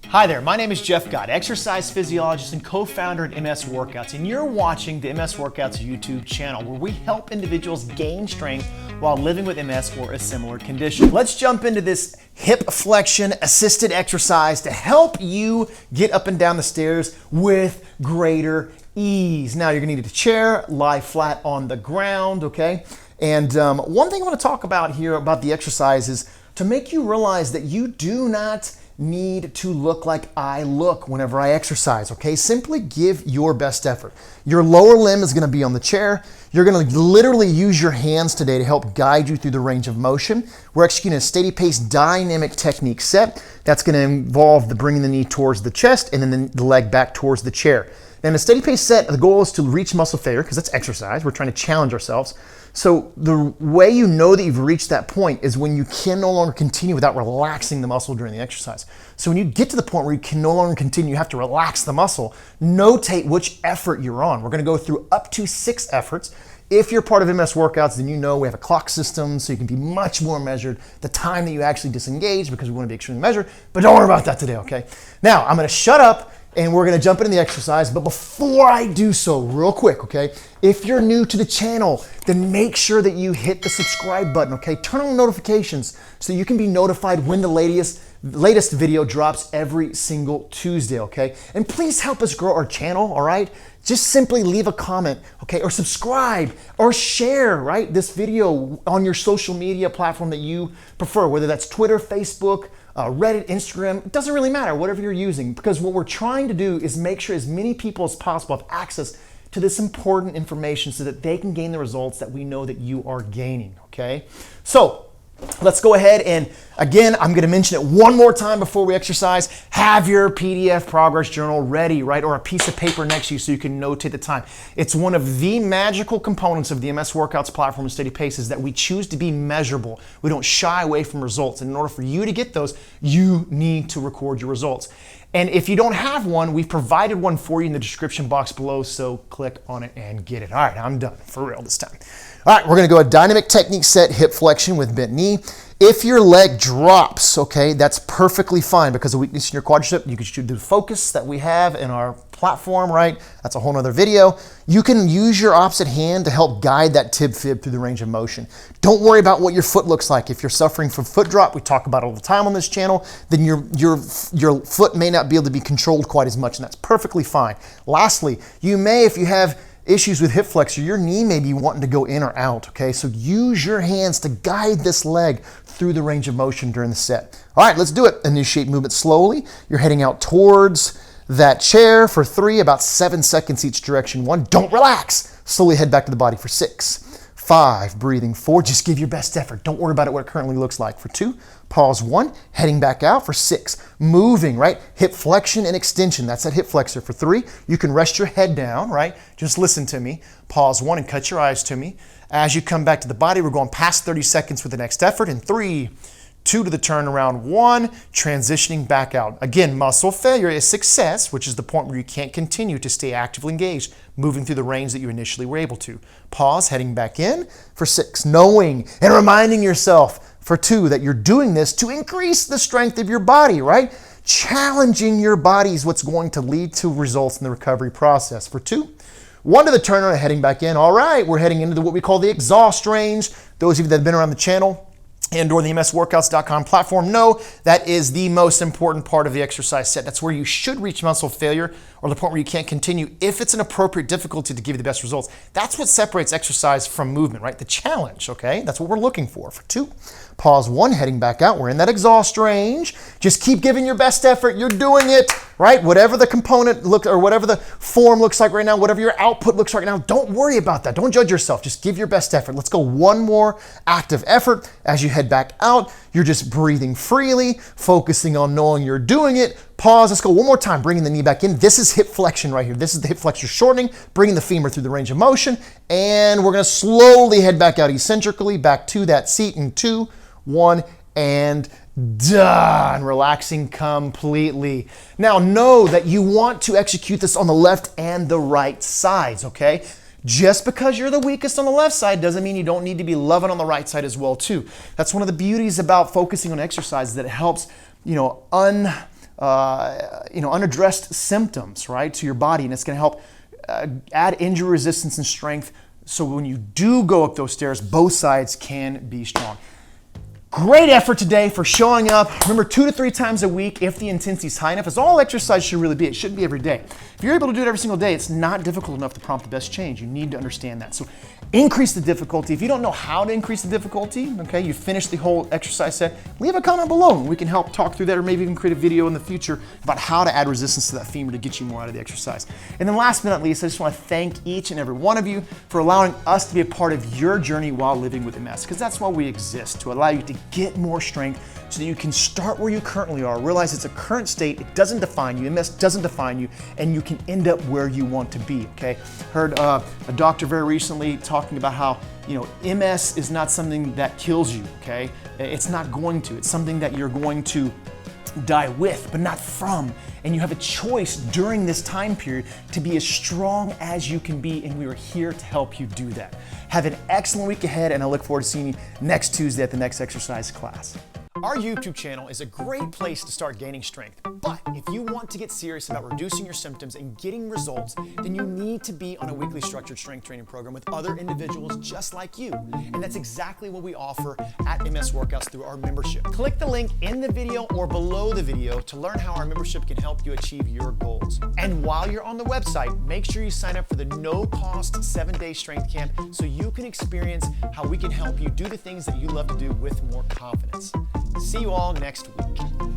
Hi there, my name is Jeff Gott, exercise physiologist and co-founder at MS Workouts, and you're watching the MS Workouts YouTube channel where we help individuals gain strength while living with MS or a similar condition. Let's jump into this hip flexion assisted exercise to help you get up and down the stairs with greater ease. Now you're gonna need a chair, lie flat on the ground, okay? And one thing I want to talk about here about the exercise is to make you realize that you do not need to look like I look whenever I exercise, okay? Simply give your best effort. Your lower limb is gonna be on the chair. You're gonna literally use your hands today to help guide you through the range of motion. We're executing a steady pace dynamic technique set. That's gonna involve bringing the knee towards the chest and then the leg back towards the chair. And a steady pace set, the goal is to reach muscle failure because that's exercise. We're trying to challenge ourselves. So the way you know that you've reached that point is when you can no longer continue without relaxing the muscle during the exercise. So when you get to the point where you can no longer continue, you have to relax the muscle, notate which effort you're on. We're gonna go through up to 6 efforts. If you're part of MS Workouts, then you know we have a clock system so you can be much more measured the time that you actually disengage because we wanna be extremely measured, but don't worry about that today, okay? Now, I'm gonna shut up and we're gonna jump into the exercise, but before I do so, real quick, okay? If you're new to the channel, then make sure that you hit the subscribe button, okay? Turn on notifications so you can be notified when the latest video drops every single Tuesday, okay? And please help us grow our channel, all right? Just simply leave a comment, okay? Or subscribe or share, right? This video on your social media platform that you prefer, whether that's Twitter, Facebook, Reddit, Instagram, it doesn't really matter, whatever you're using, because what we're trying to do is make sure as many people as possible have access to this important information so that they can gain the results that we know that you are gaining, okay? So let's go ahead and again, I'm gonna mention it one more time before we exercise. Have your PDF progress journal ready, right? Or a piece of paper next to you so you can notate the time. It's one of the magical components of the MS Workouts platform and Steady Pace is that we choose to be measurable. We don't shy away from results. And in order for you to get those, you need to record your results. And if you don't have one, we've provided one for you in the description box below, so click on it and get it. All right, I'm done for real this time. All right, we're gonna go a dynamic technique set hip flexion with bent knee. If your leg drops, okay, that's perfectly fine because of weakness in your quadricep. You can do the focus that we have in our platform, right? That's a whole nother video. You can use your opposite hand to help guide that tib fib through the range of motion. Don't worry about what your foot looks like. If you're suffering from foot drop, we talk about it all the time on this channel, then your foot may not be able to be controlled quite as much, and that's perfectly fine. Lastly, you may, if you have issues with hip flexor, your knee may be wanting to go in or out, okay? So use your hands to guide this leg through the range of motion during the set. All right, let's do it. Initiate movement slowly. You're heading out towards that chair for 3, about 7 seconds each direction. 1, don't relax. Slowly head back to the body for 6. 5, breathing. 4, just give your best effort. Don't worry about it, what it currently looks like. For 2, pause. 1, heading back out. For 6, moving, right? Hip flexion and extension, that's that hip flexor. For 3, you can rest your head down, right? Just listen to me. Pause 1 and cut your eyes to me. As you come back to the body, we're going past 30 seconds with the next effort. In 3, 2 to the turnaround, 1, transitioning back out. Again, muscle failure is success, which is the point where you can't continue to stay actively engaged, moving through the range that you initially were able to. Pause, heading back in for 6, knowing and reminding yourself for 2 that you're doing this to increase the strength of your body, right? Challenging your body is what's going to lead to results in the recovery process. For 2, 1 to the turnaround, heading back in. All right, we're heading into what we call the exhaust range. Those of you that have been around the channel and or the msworkouts.com platform know that is the most important part of the exercise set. That's where you should reach muscle failure or the point where you can't continue if it's an appropriate difficulty to give you the best results. That's what separates exercise from movement, right? The challenge, okay? That's what we're looking for. For 2, pause. 1, heading back out. We're in that exhaust range. Just keep giving your best effort. You're doing it, right? Whatever the component look or whatever the form looks like right now, whatever your output looks like right now, don't worry about that. Don't judge yourself. Just give your best effort. Let's go one more active effort. As you head back out, you're just breathing freely, focusing on knowing you're doing it. Pause. Let's go one more time, bringing the knee back in. This is hip flexion right here. This is the hip flexor shortening, bringing the femur through the range of motion. And we're going to slowly head back out eccentrically, back to that seat in 2, 1, and done. Relaxing completely. Now know that you want to execute this on the left and the right sides, okay? Just because you're the weakest on the left side doesn't mean you don't need to be loving on the right side as well too. That's one of the beauties about focusing on exercise, is that it helps, unaddressed symptoms, right, to your body, and it's going to help add injury resistance and strength. So when you do go up those stairs, both sides can be strong. Great effort today for showing up. Remember, 2 to 3 times a week if the intensity is high enough. It's all exercise should really be. It shouldn't be every day. If you're able to do it every single day, it's not difficult enough to prompt the best change. You need to understand that. So increase the difficulty. If you don't know how to increase the difficulty, okay, you finish the whole exercise set, leave a comment below and we can help talk through that, or maybe even create a video in the future about how to add resistance to that femur to get you more out of the exercise. And then last but not least, I just want to thank each and every one of you for allowing us to be a part of your journey while living with MS, because that's why we exist, to allow you to get more strength so that you can start where you currently are, realize it's a current state, it doesn't define you, MS doesn't define you, and you can end up where you want to be, okay? Heard a doctor very recently talking about how, MS is not something that kills you, okay? It's not going to. It's something that you're going to die with, but not from. And you have a choice during this time period to be as strong as you can be, and we are here to help you do that. Have an excellent week ahead, and I look forward to seeing you next Tuesday at the next exercise class. Our YouTube channel is a great place to start gaining strength, but if you want to get serious about reducing your symptoms and getting results, then you need to be on a weekly structured strength training program with other individuals just like you. And that's exactly what we offer at MS Workouts through our membership. Click the link in the video or below the video to learn how our membership can help you achieve your goals. And while you're on the website, make sure you sign up for the no-cost 7-day strength camp so you can experience how we can help you do the things that you love to do with more confidence. See you all next week.